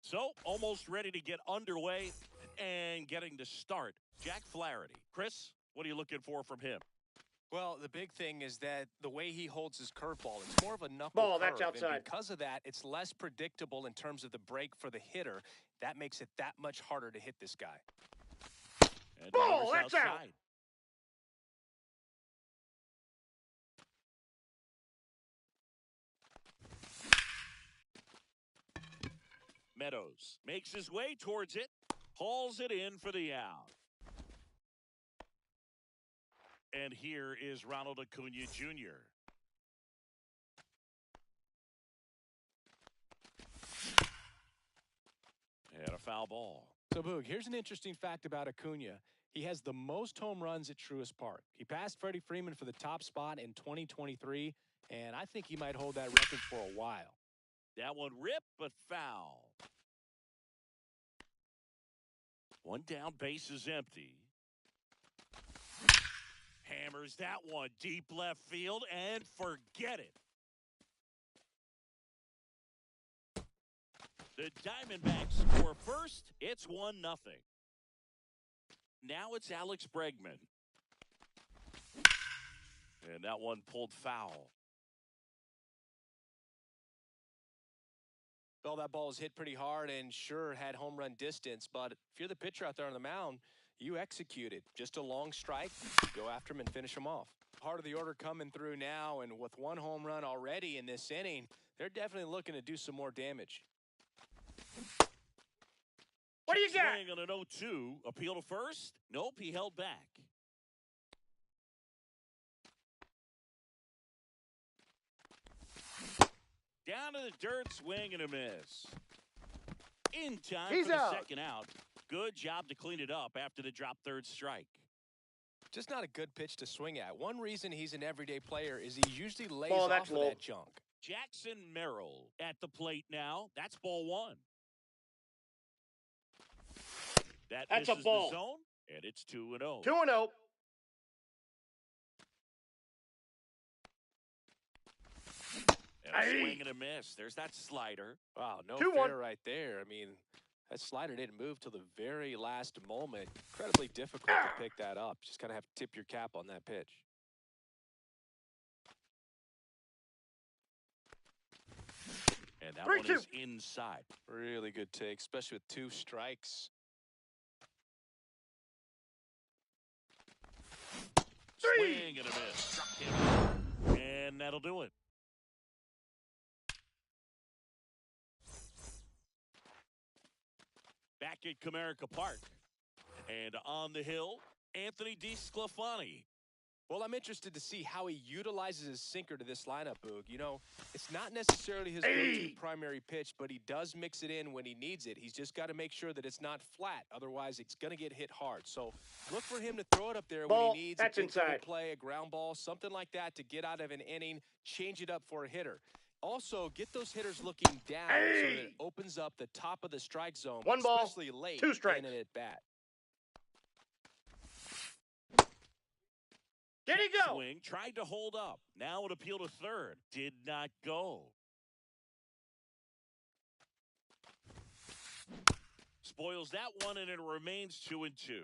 So, almost ready to get underway and getting to start. Jack Flaherty. Chris, what are you looking for from him? Well, the big thing is that the way he holds his curveball, it's more of a knuckle Ball, curve. that's outside. And because of that, it's less predictable in terms of the break for the hitter. That makes it that much harder to hit this guy. And Ball, that's outside. out. Meadows makes his way towards it, hauls it in for the out. And here is Ronald Acuna Jr. And a foul ball. So, Boog, here's an interesting fact about Acuna. He has the most home runs at Truist Park. He passed Freddie Freeman for the top spot in 2023, and I think he might hold that record for a while. That one ripped, but foul. One down, base is empty. Hammers that one deep left field and forget it. The Diamondbacks score first. It's 1-0. Now it's Alex Bregman. And that one pulled foul. Well, that ball was hit pretty hard and sure had home run distance, but if you're the pitcher out there on the mound, you executed. Just a long strike, go after him and finish him off. Part of the order coming through now, and with one home run already in this inning, they're definitely looking to do some more damage. What do you got? Swing on an 0-2. Appeal to first? Nope, he held back. Down to the dirt, swing and a miss. In time He's for the out. second out. Good job to clean it up after the drop third strike. Just not a good pitch to swing at. One reason he's an everyday player is he usually lays Ball, off that's of low. that junk. Jackson Merrill at the plate now. That's ball one. That's a ball. The zone, and it's 2-0. 2-0. And a swing and a miss. There's that slider. Wow, no 2-1. fair right there. I mean, that slider didn't move till the very last moment. Incredibly difficult to pick that up. Just kind of have to tip your cap on that pitch. And that 3-2. one is inside. Really good take, especially with 2 strikes. 3. Swing and a miss. Struck him. And that'll do it. Back at Comerica Park. And on the hill, Anthony DeSclafani. Well, I'm interested to see how he utilizes his sinker to this lineup, Boog. You know, it's not necessarily his go-to primary pitch, but he does mix it in when he needs it. He's just got to make sure that it's not flat. Otherwise, it's going to get hit hard. So look for him to throw it up there Ball, when he needs that's a big double inside. play, a ground ball, something like that to get out of an inning, change it up for a hitter. Also, get those hitters looking down so that it opens up the top of the strike zone, 1 ball, especially late 2 strikes. in an at-bat. Did he go? Swing, tried to hold up. Now an appeal to third. Did not go. Spoils that one, and it remains 2-2.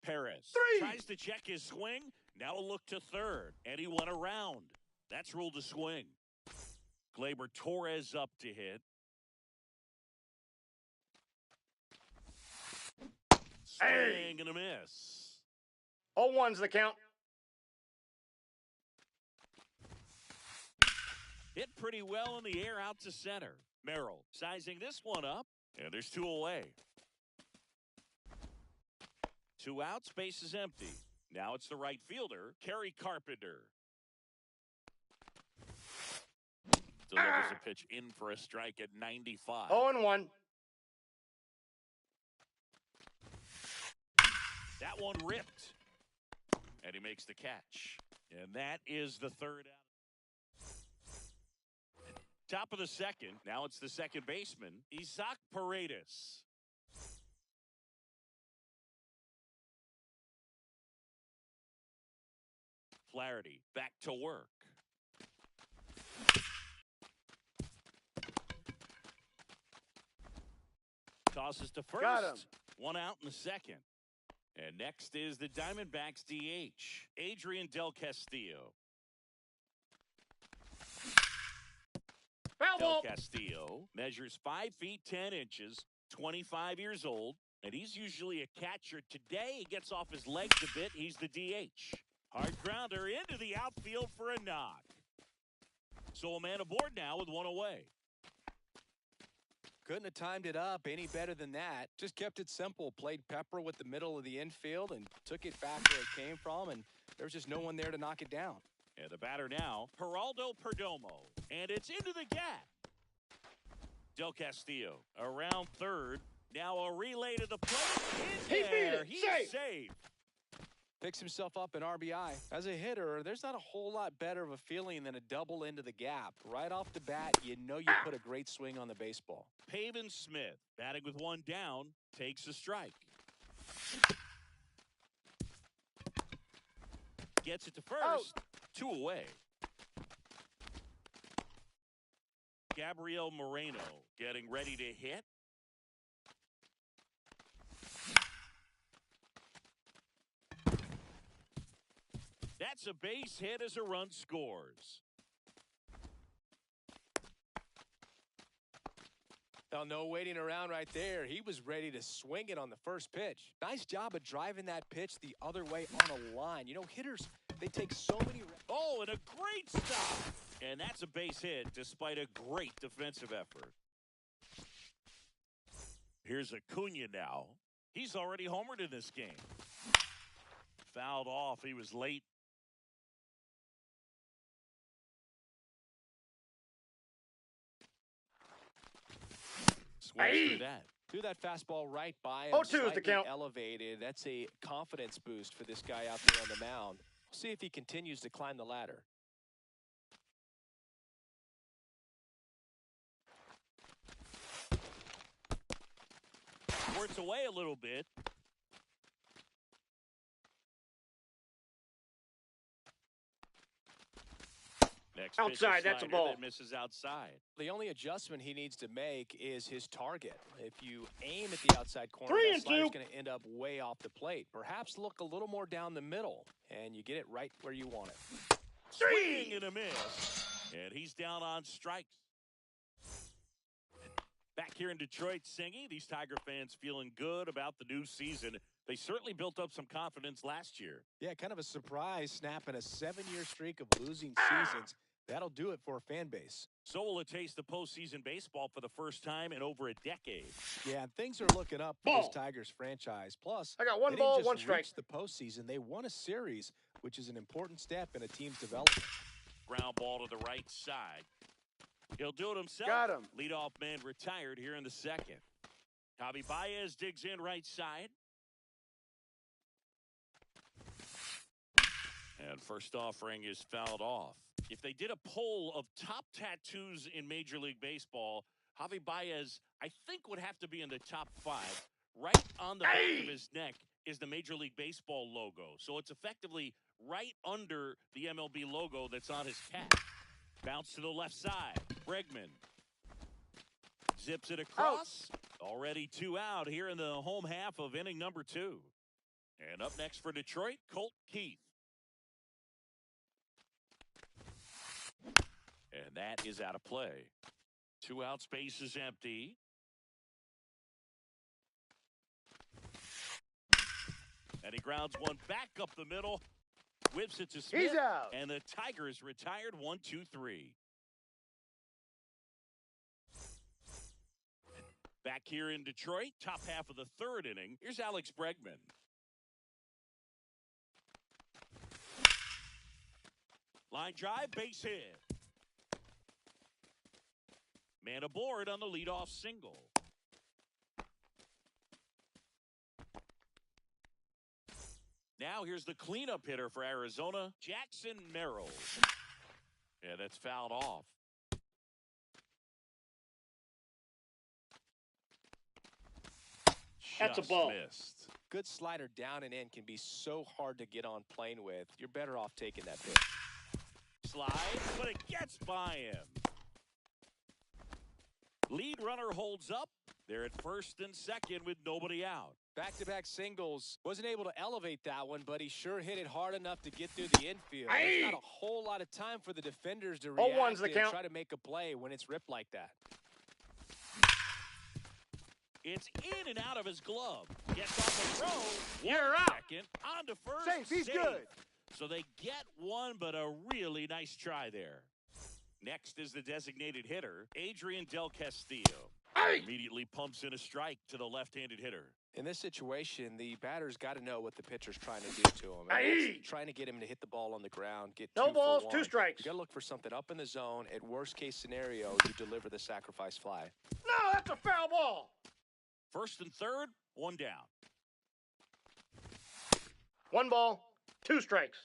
Perez 3. tries to check his swing. Now a look to third, and he went around. That's ruled a swing. Gleyber Torres up to hit. Swing and a miss. 0-1's the count. Hit pretty well in the air out to center. Merrill sizing this one up, and there's 2 away. 2 outs, base is empty. Now it's the right fielder, Kerry Carpenter. Delivers a pitch in for a strike at 95. 0-1. That one ripped. And he makes the catch. And that is the third out. Top of the second. Now it's the second baseman, Isaac Paredes. Flaherty back to work. Tosses to first. Got him. One out in the second. And next is the Diamondbacks DH, Adrian Del Castillo. Foul Del ball. Castillo measures 5 feet 10 inches, 25 years old, and he's usually a catcher. Today he gets off his legs a bit. He's the DH. Hard grounder into the outfield for a knock. So a man aboard now with one away. Couldn't have timed it up any better than that. Just kept it simple. Played pepper with the middle of the infield and took it back where it came from, and there was just no one there to knock it down. And the batter now, Geraldo Perdomo. And it's into the gap. Del Castillo around third. Now a relay to the plate. He beat it. He's Safe. safe. Picks himself up an RBI. As a hitter, there's not a whole lot better of a feeling than a double into the gap. Right off the bat, you know you put a great swing on the baseball. Pavin Smith, batting with one down, takes a strike. Gets it to first. Out. 2 away. Gabriel Moreno getting ready to hit. That's a base hit as a run scores. Now, no waiting around right there. He was ready to swing it on the first pitch. Nice job of driving that pitch the other way on a line. You know, hitters, they take so many... Oh, and a great stop. And that's a base hit despite a great defensive effort. Here's Acuna now. He's already homered in this game. Fouled off. He was late. Swings through that. Threw that fastball right by him. 0-2 is the slightly count. Elevated. That's a confidence boost for this guy out there on the mound. We'll see if he continues to climb the ladder. Squirts away a little bit. Next pitch, Outside, that's a slider ball. that misses outside. The only adjustment he needs to make is his target. If you aim at the outside corner, 3 that and slider's 2. going to end up way off the plate. Perhaps look a little more down the middle, and you get it right where you want it. Swing and a miss. And he's down on strikes. Back here in Detroit, Singy, these Tiger fans feeling good about the new season. They certainly built up some confidence last year. Yeah, kind of a surprise snapping a 7-year streak of losing seasons. That'll do it for a fan base. So will it taste the postseason baseball for the first time in over a decade. Yeah, and things are looking up for this Tigers franchise. Plus, I got one they ball, didn't one just strike. reach the postseason. They won a series, which is an important step in a team's development. Ground ball to the right side. He'll do it himself. Got him. Leadoff man retired here in the second. Javi Baez digs in right side. And first offering is fouled off. If they did a poll of top tattoos in Major League Baseball, Javi Baez, I think, would have to be in the top 5. Right on the back of his neck is the Major League Baseball logo. So it's effectively right under the MLB logo that's on his cap. Bounce to the left side. Bregman zips it across. Already 2 out here in the home half of inning number 2. And up next for Detroit, Colt Keith. And that is out of play. 2 out, space is empty. And he grounds one back up the middle. Whips it to Smith. He's out. And the Tigers retired 1-2-3. Back here in Detroit, top half of the third inning. Here's Alex Bregman. Line drive, base hit. Man aboard on the leadoff single. Now here's the cleanup hitter for Arizona, Jackson Merrill. Yeah, that's fouled off. That's a Just ball. missed. Good slider down and in can be so hard to get on plane with. You're better off taking that pitch. Slide, but it gets by him. Lead runner holds up. They're at first and second with nobody out. Back-to-back singles. Wasn't able to elevate that one, but he sure hit it hard enough to get through the infield. There's not a whole lot of time for the defenders to react 0-1's the and count. try to make a play when it's ripped like that. It's in and out of his glove. Gets off the throw. You're out. Second, on to first. Safe, he's good. So they get one, but a really nice try there. Next is the designated hitter, Adrian Del Castillo. Immediately pumps in a strike to the left-handed hitter. In this situation, the batter's got to know what the pitcher's trying to do to him. And it's trying to get him to hit the ball on the ground, get No 2 for balls, 1. 2 strikes. You got to look for something up in the zone. At worst-case scenario, you deliver the sacrifice fly. No, that's a foul ball. First and third, one down. 1 ball, 2 strikes.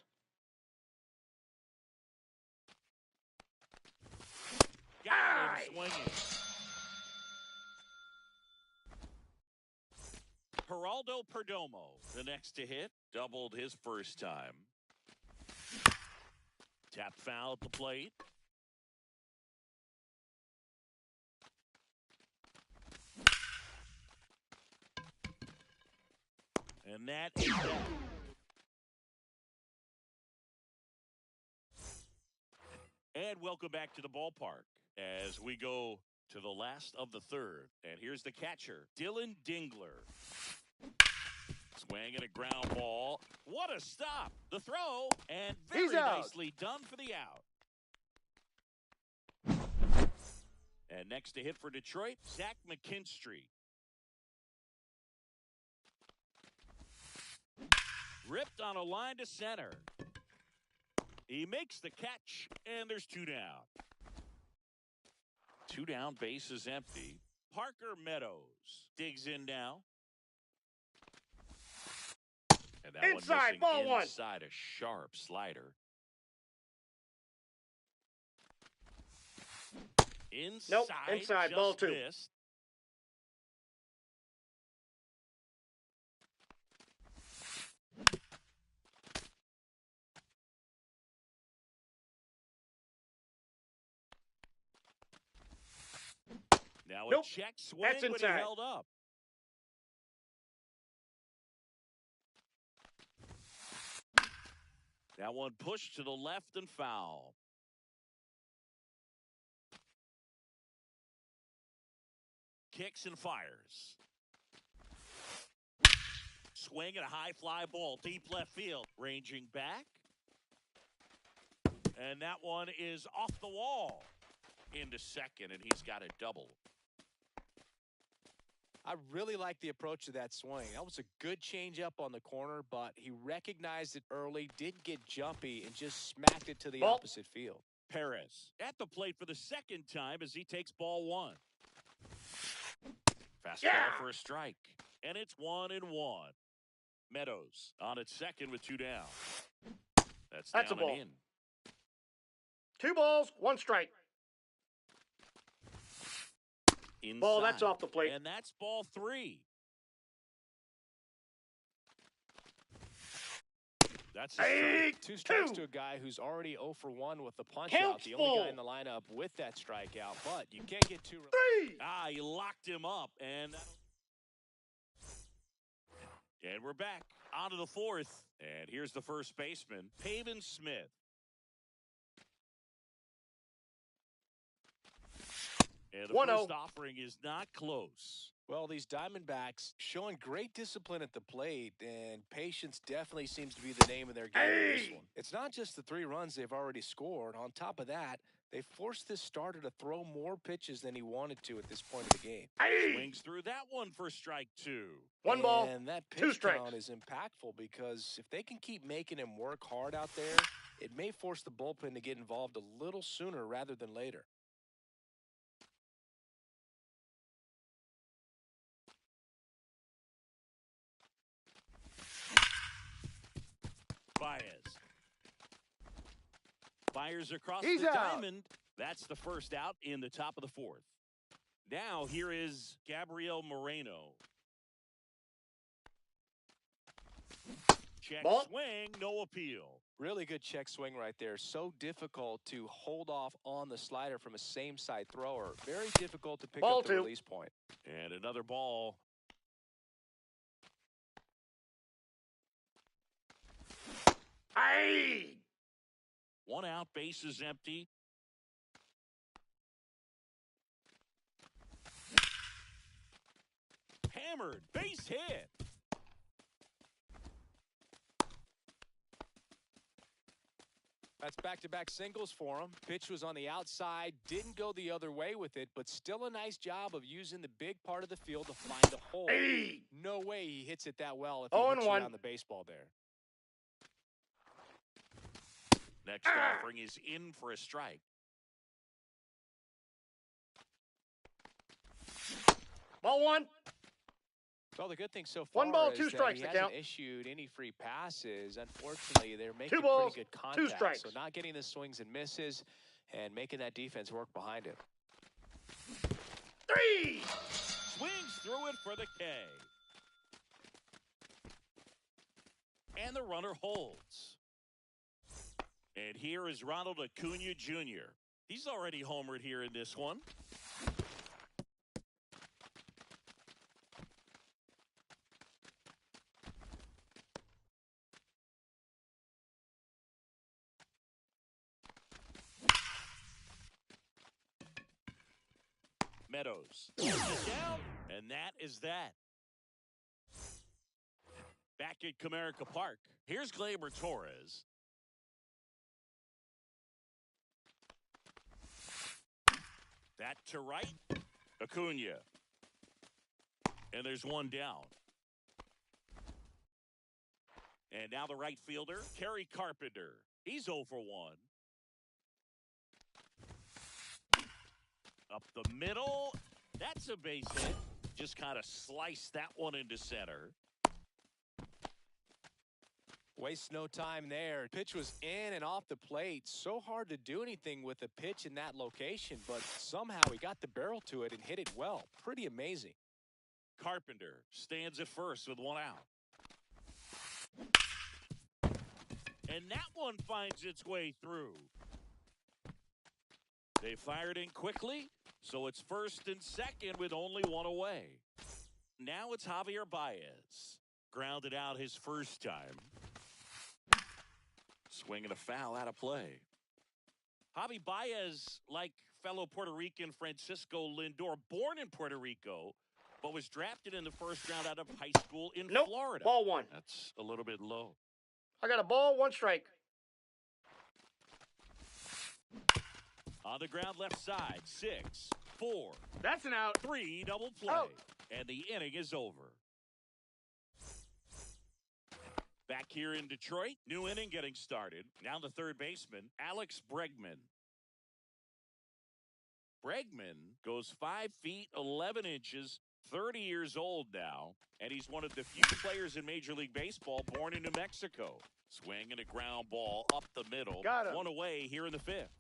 Got him swinging. Geraldo Perdomo, the next to hit, doubled his first time. Tap foul at the plate. And that is that. And welcome back to the ballpark as we go to the last of the third. And here's the catcher, Dylan Dingler. Swinging a ground ball. What a stop. The throw, and very nicely done for the out. And next to hit for Detroit, Zach McKinstry. Ripped on a line to center. He makes the catch, and there's 2 down. 2 down, base is empty. Parker Meadows digs in now. And that Inside, one ball missing 1. inside a sharp slider. Inside, Nope, inside, ball 2. Missed. Now Nope, a check swing, that's but he inside. held up. That one pushed to the left and foul. Kicks and fires. Swing and a high fly ball, deep left field. Ranging back. And that one is off the wall into second, and he's got a double. I really like the approach of that swing. That was a good changeup on the corner, but he recognized it early, didn't get jumpy, and just smacked it to the opposite field. Perez at the plate for the second time as he takes ball 1. Fastball for a strike, and it's 1-1. Meadows on at second with 2 down. That's a down ball. and in. 2 balls, 1 strike. Inside. Ball, that's off the plate. And that's ball 3. That's a strike. 2 strikes to a guy who's already 0 for 1 with the punch out. Counts The only full. guy in the lineup with that strikeout, but you can't get too. 3. He locked him up, and we're back on to the 4th. And here's the first baseman, Pavin Smith. And the 1-0. first offering is not close. Well, these Diamondbacks showing great discipline at the plate, and patience definitely seems to be the name of their game in this one. It's not just the 3 runs they've already scored. On top of that, they forced this starter to throw more pitches than he wanted to at this point of the game. Swings through that one for strike 2. 1 ball, And that 2 pitch strikes. count is impactful because if they can keep making him work hard out there, it may force the bullpen to get involved a little sooner rather than later. Baez fires across He's the out. diamond. That's the first out in the top of the fourth. Now here is Gabriel Moreno. Check Ball. swing, no appeal. Really good check swing right there. So difficult to hold off on the slider from a same side thrower. Very difficult to pick Ball up the two. release point. And another ball. Hey! One out, base is empty. Hammered, base hit. That's back-to-back singles for him. Pitch was on the outside, didn't go the other way with it, but still a nice job of using the big part of the field to find the hole. Hey! No way he hits it that well if he 0-1. hits around the baseball there. Next offering is in for a strike. Ball one. Well, the good thing so far 1 ball, is 2 that strikes he to hasn't count. issued any free passes. Unfortunately, they're making 2 balls, pretty good 2 contact. strikes. So not getting the swings and misses and making that defense work behind him. 3! Swings through it for the K. And the runner holds. And here is Ronald Acuna Jr. He's already homered here in this one. Meadows down, and that is that. Back at Comerica Park, here's Gleyber Torres. That to right, Acuna. And there's one down. And now the right fielder, Kerry Carpenter. He's 0 for 1. Up the middle. That's a base hit. Just kind of sliced that one into center. Waste no time there. Pitch was in and off the plate. So hard to do anything with a pitch in that location, but somehow he got the barrel to it and hit it well. Pretty amazing. Carpenter stands at first with one out. And that one finds its way through. They fired in quickly, so it's first and second with only one away. Now it's Javier Baez. Grounded out his first time. Swinging a foul out of play. Javi Baez, like fellow Puerto Rican Francisco Lindor, born in Puerto Rico, but was drafted in the first round out of high school in Nope. Florida. Ball one. That's a little bit low. I got a ball, 1 strike. On the ground left side, 6, 4, That's an out. 3, double play. Out. And the inning is over. Back here in Detroit, new inning getting started. Now the third baseman, Alex Bregman. Bregman goes 5 feet 11 inches, 30 years old now, and he's one of the few players in Major League Baseball born in New Mexico. Swinging a ground ball up the middle. Got him. One away here in the fifth.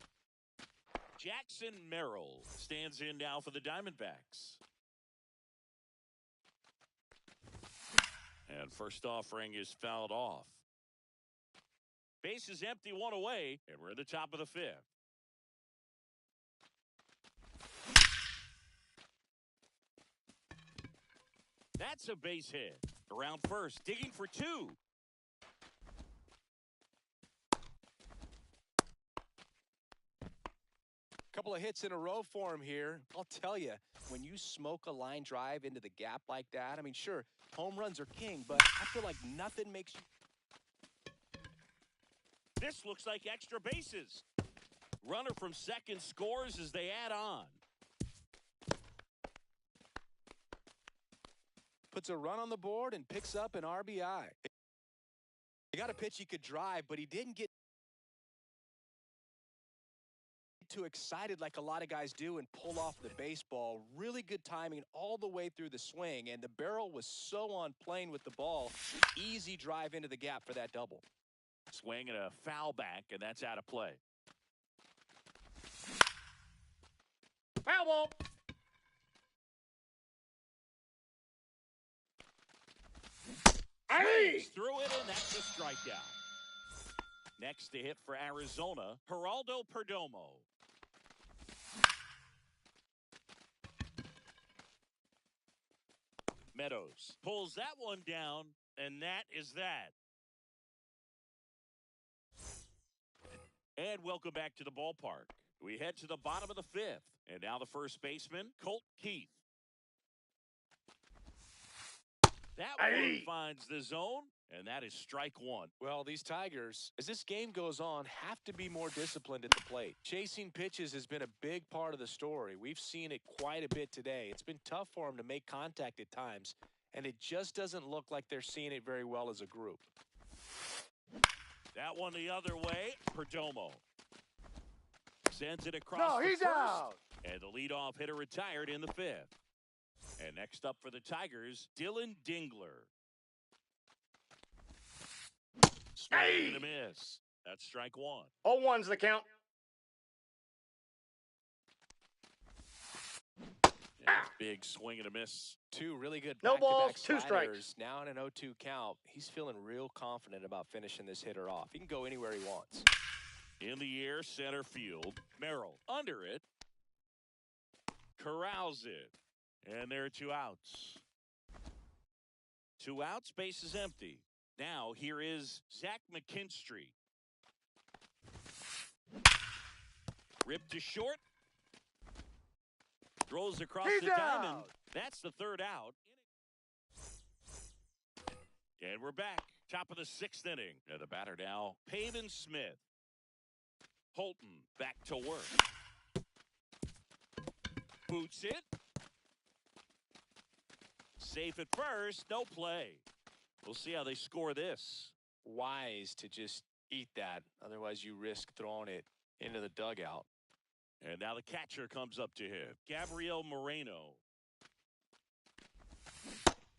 Jackson Merrill stands in now for the Diamondbacks. And first offering is fouled off. Base is empty, one away, and we're in the top of the fifth. That's a base hit. Around first, digging for 2. Couple of hits in a row for him here. I'll tell you, when you smoke a line drive into the gap like that, I mean, sure, home runs are king, but I feel like nothing makes you. This looks like extra bases. Runner from second scores as they add on. Puts a run on the board and picks up an RBI. He got a pitch he could drive, but he didn't get too excited like a lot of guys do and pull off the baseball. Really good timing all the way through the swing, and the barrel was so on plane with the ball. Easy drive into the gap for that double. Swing and a foul back, and that's out of play. Foul ball. Swings through it, and that's a strikeout. Next to hit for Arizona, Geraldo Perdomo. Meadows pulls that one down, and that is that. And welcome back to the ballpark. We head to the bottom of the fifth, and now the first baseman, Colt Keith. That one finds the zone, and that is strike one. Well, these Tigers, as this game goes on, have to be more disciplined at the plate. Chasing pitches has been a big part of the story. We've seen it quite a bit today. It's been tough for them to make contact at times, and it just doesn't look like they're seeing it very well as a group. That one the other way, Perdomo. Sends it across No, the he's first, out. and the leadoff hitter retired in the fifth. And next up for the Tigers, Dylan Dingler. Swing and a miss. That's strike one. 0-1's the count. Big swing and a miss. Two really good No back-to-back balls, 2 sliders. strikes. Now in an 0-2 count, he's feeling real confident about finishing this hitter off. He can go anywhere he wants. In the air, center field. Merrill under it. Corrals it. And there are 2 outs. 2 outs, base is empty. Now here is Zach McKinstry. Ripped to short. Throws across He's the diamond. out. That's the 3rd out. And we're back. Top of the 6th inning. And the batter now, Pavin Smith. Holton back to work. Boots it. Safe at first. No play. We'll see how they score this. Wise to just eat that. Otherwise, you risk throwing it into the dugout. And now the catcher comes up to him. Gabriel Moreno.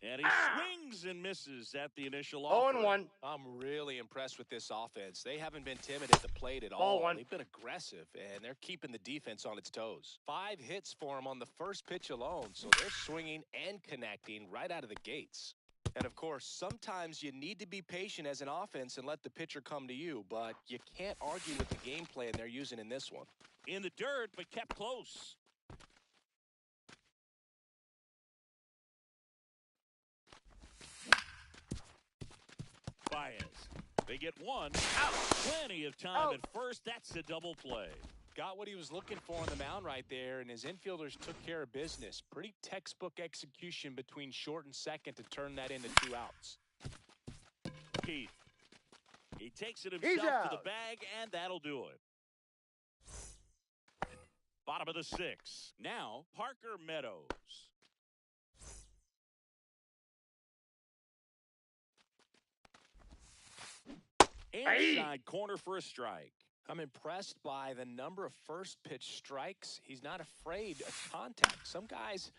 And he swings and misses at the initial offer. 0-1. I'm really impressed with this offense. They haven't been timid at the plate at all. Ball one. They've been aggressive, and they're keeping the defense on its toes. 5 hits for them on the first pitch alone, so they're swinging and connecting right out of the gates. And, of course, sometimes you need to be patient as an offense and let the pitcher come to you, but you can't argue with the game plan they're using in this one. In the dirt, but kept close. Baez. They get one. Out. Plenty of time at first. That's a double play. Got what he was looking for on the mound right there, and his infielders took care of business. Pretty textbook execution between short and second to turn that into 2 outs. Keith. He takes it himself to the bag, and that'll do it. Bottom of the 6th. Now, Parker Meadows. Inside corner for a strike. I'm impressed by the number of first pitch strikes. He's not afraid of contact. Some guys,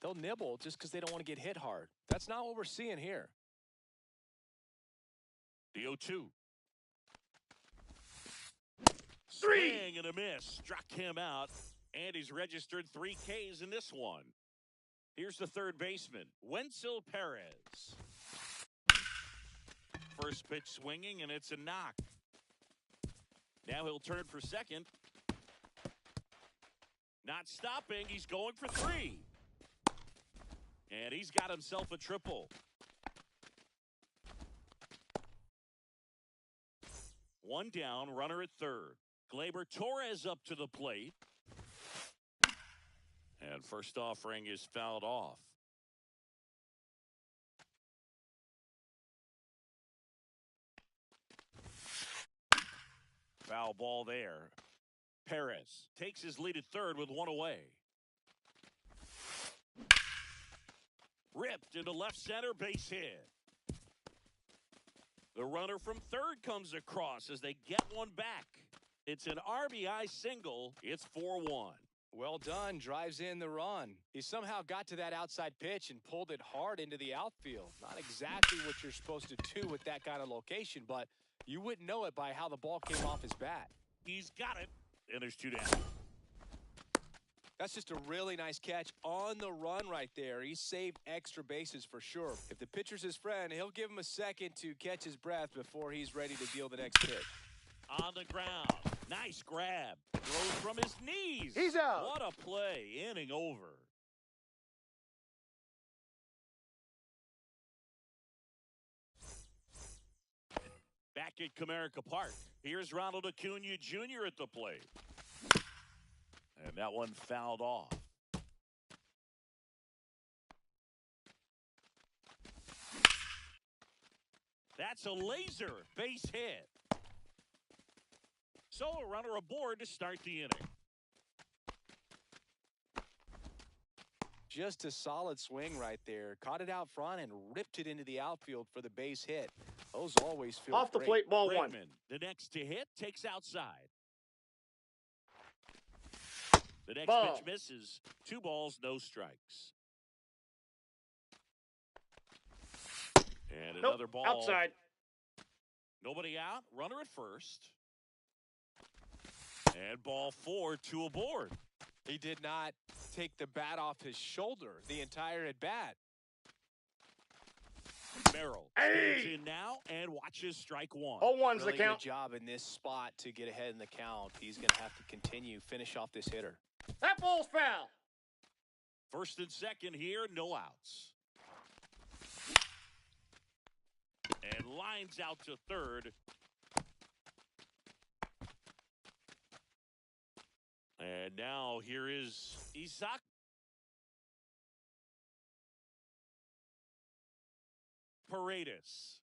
they'll nibble just because they don't want to get hit hard. That's not what we're seeing here. The 0-2. Swing and a miss. Struck him out. And he's registered 3 Ks in this one. Here's the third baseman, Wenzel Perez. First pitch swinging, and it's a knock. Now he'll turn for second. Not stopping. He's going for 3. And he's got himself a triple. One down, runner at third. Gleyber Torres up to the plate. And first offering is fouled off. Foul ball there. Perez takes his lead at third with 1 away. Ripped into left center, base hit. The runner from third comes across as they get one back. It's an RBI single. It's 4-1. Well done, drives in the run. He somehow got to that outside pitch and pulled it hard into the outfield. Not exactly what you're supposed to do with that kind of location, but You wouldn't know it by how the ball came off his bat. He's got it, and there's 2 down. That's just a really nice catch on the run right there. He saved extra bases for sure. If the pitcher's his friend, he'll give him a second to catch his breath before he's ready to deal the next pitch. On the ground. Nice grab. Throws from his knees. He's out. What a play. Inning over. Back at Comerica Park. Here's Ronald Acuna Jr. at the plate. And that one fouled off. That's a laser base hit. So a runner aboard to start the inning. Just a solid swing right there. Caught it out front and ripped it into the outfield for the base hit. Those always feel Off the great. plate, ball 1. Bregman, the next to hit, takes outside. The next Ball. pitch misses. 2 balls, no strikes. And another ball. Outside. Nobody out. Runner at first. And ball 4, 2 aboard. He did not take the bat off his shoulder the entire at bat. Merrill Hey! stands in now and watches strike 1. 0-1's Really the count. good job in this spot to get ahead in the count. He's going to have to continue, finish off this hitter. That ball's foul. First and second here, no outs. And lines out to third. And now here is Isaac. Paredes.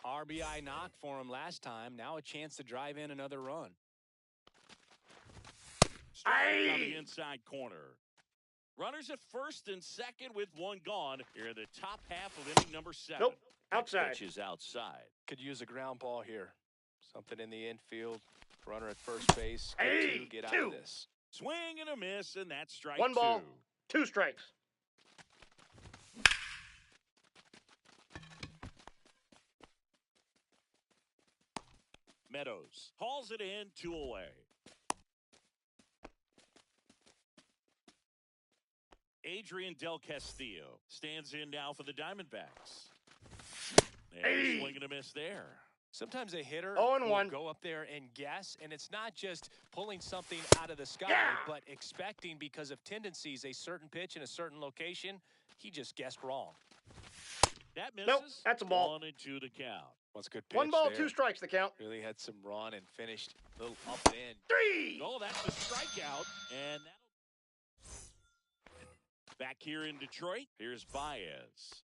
RBI knock for him last time. Now a chance to drive in another run. Strike on the inside corner. Runners at first and second with 1 gone. Here in the top half of inning number 7. Nope. Outside. Pitch is outside. Could use a ground ball here. Something in the infield. Runner at first base. Get out of this. Swing and a miss, and that's strike 1 ball, 2. 2 strikes. Meadows hauls it in, 2 away. Adrian Del Castillo stands in now for the Diamondbacks. And a swing and a miss there. Sometimes a hitter 0-1. will go up there and guess, and it's not just pulling something out of the sky, but expecting because of tendencies a certain pitch in a certain location. He just guessed wrong. That misses. Nope, that's a ball. 1 and 2 to count. What's a good pitch 1 ball, there. 2 strikes the count. Really had some run and finished a little up and in. 3. Oh, that's the strikeout, and that'll. Back here in Detroit, here's Baez.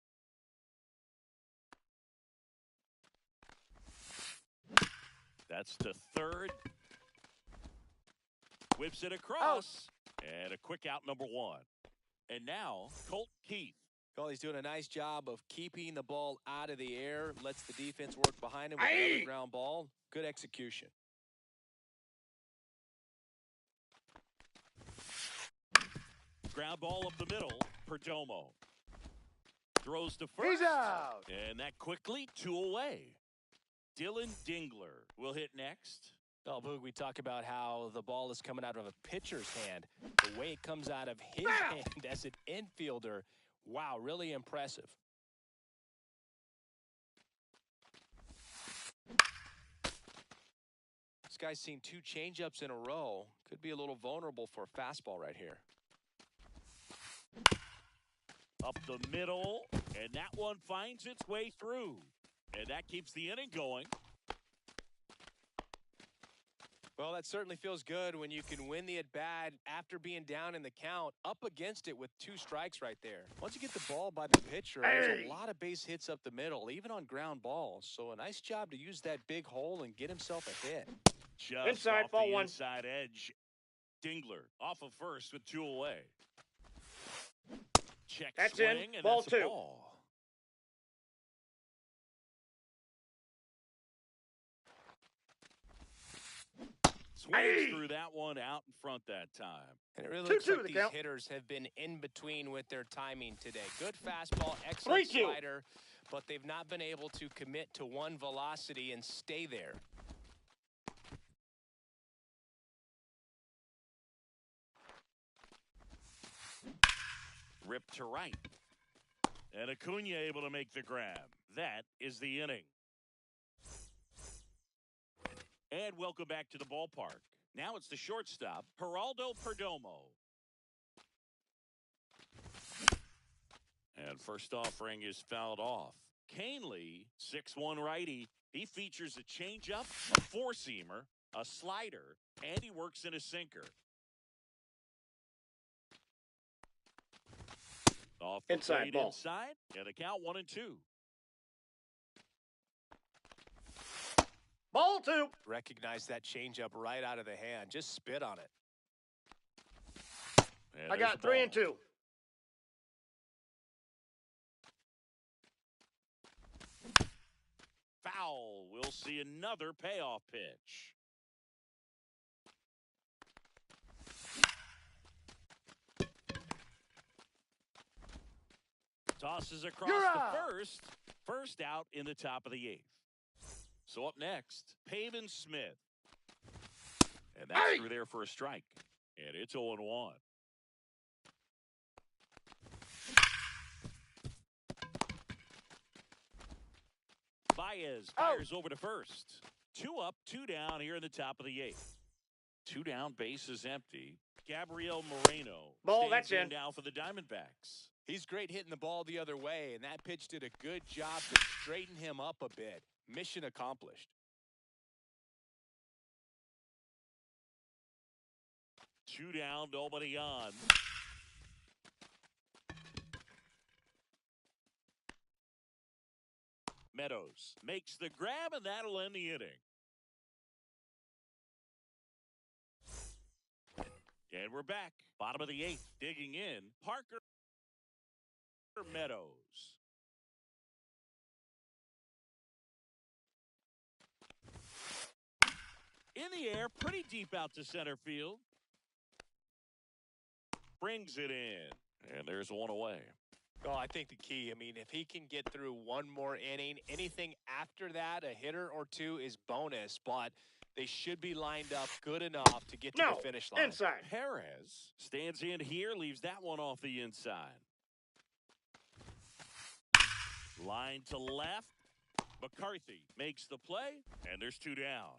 That's the third. Whips it across. And a quick out, number 1. And now, Colt Keith. Well, he's doing a nice job of keeping the ball out of the air. Lets the defense work behind him with another ground ball. Good execution. Ground ball up the middle. Perdomo. Throws to first. He's out. And that quickly, 2 away. Dylan Dingler will hit next. Oh, Boog, we talk about how the ball is coming out of a pitcher's hand. The way it comes out of his hand as an infielder, wow, really impressive. This guy's seen 2 changeups in a row. Could be a little vulnerable for a fastball right here. Up the middle, and that one finds its way through. And that keeps the inning going. Well, that certainly feels good when you can win the at-bat after being down in the count, up against it with 2 strikes right there. Once you get the ball by the pitcher, there's a lot of base hits up the middle, even on ground balls. So a nice job to use that big hole and get himself a hit. Just Inside, off ball the 1. inside edge. Dingler off of first with 2 away. Check That's swing, in. and Ball that's a 2. ball. Swings through that one out in front that time. And it really 2-2 looks like the these count. hitters have been in between with their timing today. Good fastball, excellent 3-2. slider, but they've not been able to commit to one velocity and stay there. Ripped to right. And Acuna able to make the grab. That is the inning. And welcome back to the ballpark. Now it's the shortstop, Geraldo Perdomo. And first offering is fouled off. Canely, 6'1" righty. He features a changeup, a four-seamer, a slider, and he works in a sinker. Off the Inside plate ball. inside, and the count 1-2. Ball 2. Recognize that changeup right out of the hand. Just spit on it. And I there's got the 3 ball. and 2. Foul. We'll see another payoff pitch. Tosses across You're the out. first. First out in the top of the 8th. So up next, Pavin Smith. And that's through there for a strike. And it's 0-1. Baez fires over to first. 2 up, 2 down here in the top of the 8th. 2 down, base is empty. Gabriel Moreno Ball, stands that's in. now for the Diamondbacks. He's great hitting the ball the other way, and that pitch did a good job to straighten him up a bit. Mission accomplished. 2 down, nobody on. Meadows makes the grab, and that'll end the inning. And we're back. Bottom of the 8th, digging in. Parker Meadows. In the air, pretty deep out to center field. Brings it in. And there's 1 away. Oh, I think the key, if he can get through one more inning, anything after that, a hitter or 2 is bonus, but they should be lined up good enough to get to the finish line. Inside. Perez stands in here, leaves that one off the inside. Line to left. McCarthy makes the play, and there's 2 down.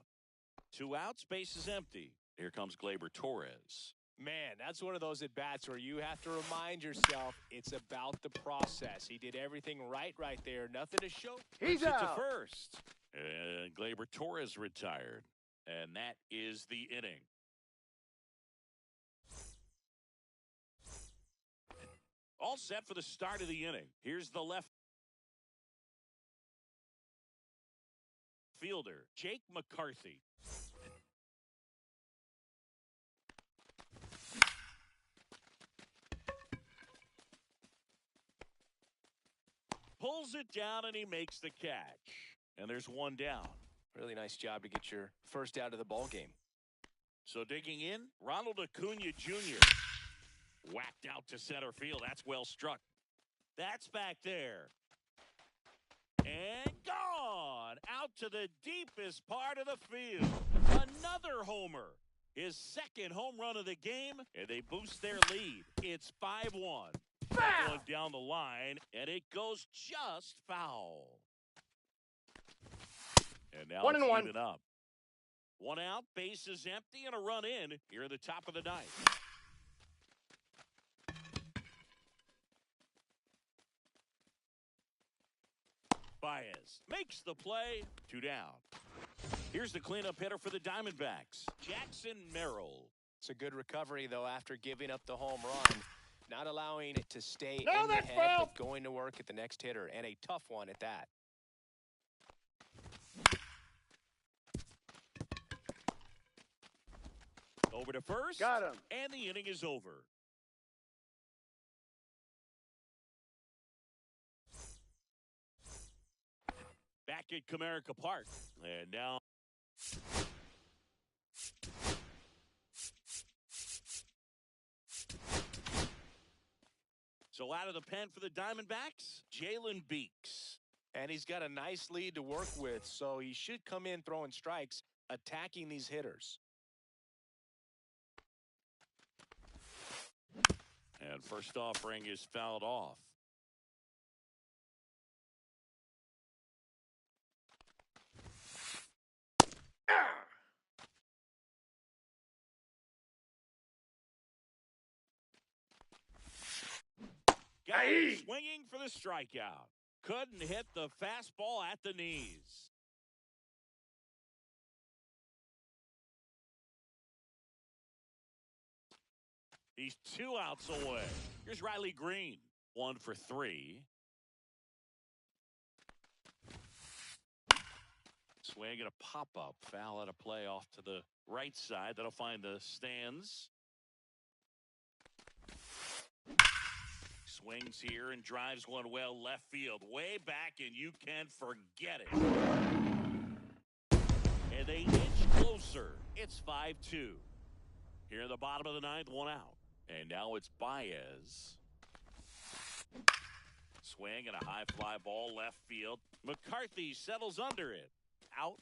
2 outs, base is empty. Here comes Gleyber Torres. Man, that's one of those at-bats where you have to remind yourself it's about the process. He did everything right there. Nothing to show. He's Puts it to out. first. And Gleyber Torres retired. And that is the inning. All set for the start of the inning. Here's the left fielder, Jake McCarthy. Pulls it down, and he makes the catch. And there's 1 down. Really nice job to get your first out of the ball game. So digging in, Ronald Acuna Jr. Whacked out to center field. That's well struck. That's back there. And gone out to the deepest part of the field. Another homer. His second home run of the game, and they boost their lead. It's 5-1. Going down the line, and it goes just foul. And now 1 it's and 1. even up. 1 out, base is empty, and a run in here at the top of the 9th. Baez makes the play. 2 down. Here's the cleanup hitter for the Diamondbacks, Jackson Merrill. It's a good recovery, though, after giving up the home run. Not allowing it to stay in the that's head, foul. but going to work at the next hitter, and a tough one at that. Over to first. Got him. And the inning is over. Back at Comerica Park. And now so out of the pen for the Diamondbacks, Jalen Beeks. And he's got a nice lead to work with, so he should come in throwing strikes, attacking these hitters. And first offering is fouled off. Guy swinging for the strikeout. Couldn't hit the fastball at the knees. He's 2 outs away. Here's Riley Green. 1 for 3. Swing and a pop-up. Foul at a play off to the right side. That'll find the stands. Swings here and drives one well left field. Way back, and you can forget it. And they inch closer. It's 5-2. Here in the bottom of the 9th, 1 out. And now it's Baez. Swing and a high fly ball left field. McCarthy settles under it. Out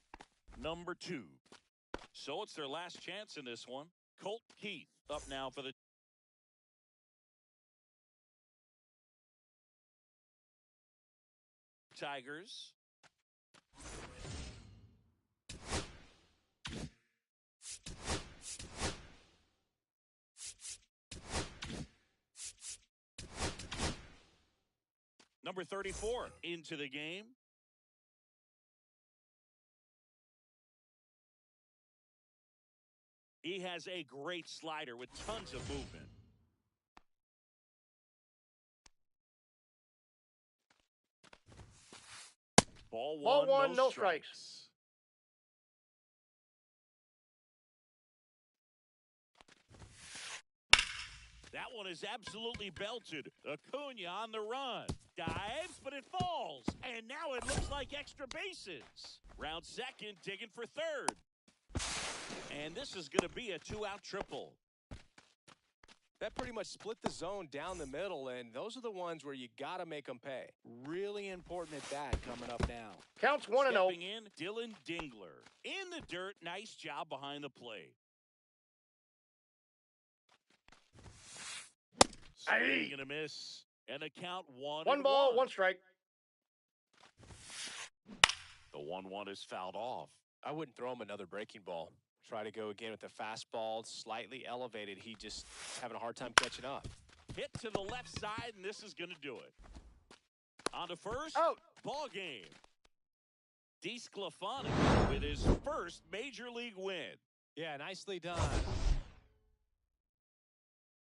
number 2. So it's their last chance in this one. Colt Keith up now for the Tigers. Number 34 into the game. He has a great slider with tons of movement. Ball one, no strikes. That one is absolutely belted. Acuna on the run. Dives, but it falls. And now it looks like extra bases. Round second, digging for third. And this is going to be a 2-out triple. That pretty much split the zone down the middle, and those are the ones where you got to make them pay. Really important at bat coming up now. Counts 1-0. Stepping in, Dylan Dingler. In the dirt, nice job behind the plate. Swing and a miss. And a count 1-1. 1 ball, 1 strike. The 1-1 is fouled off. I wouldn't throw him another breaking ball. Try to go again with the fastball, slightly elevated. He just having a hard time catching up. Hit to the left side, and this is going to do it. On to first, Out. Ball game. DeSclafani with his first major league win. Yeah, nicely done.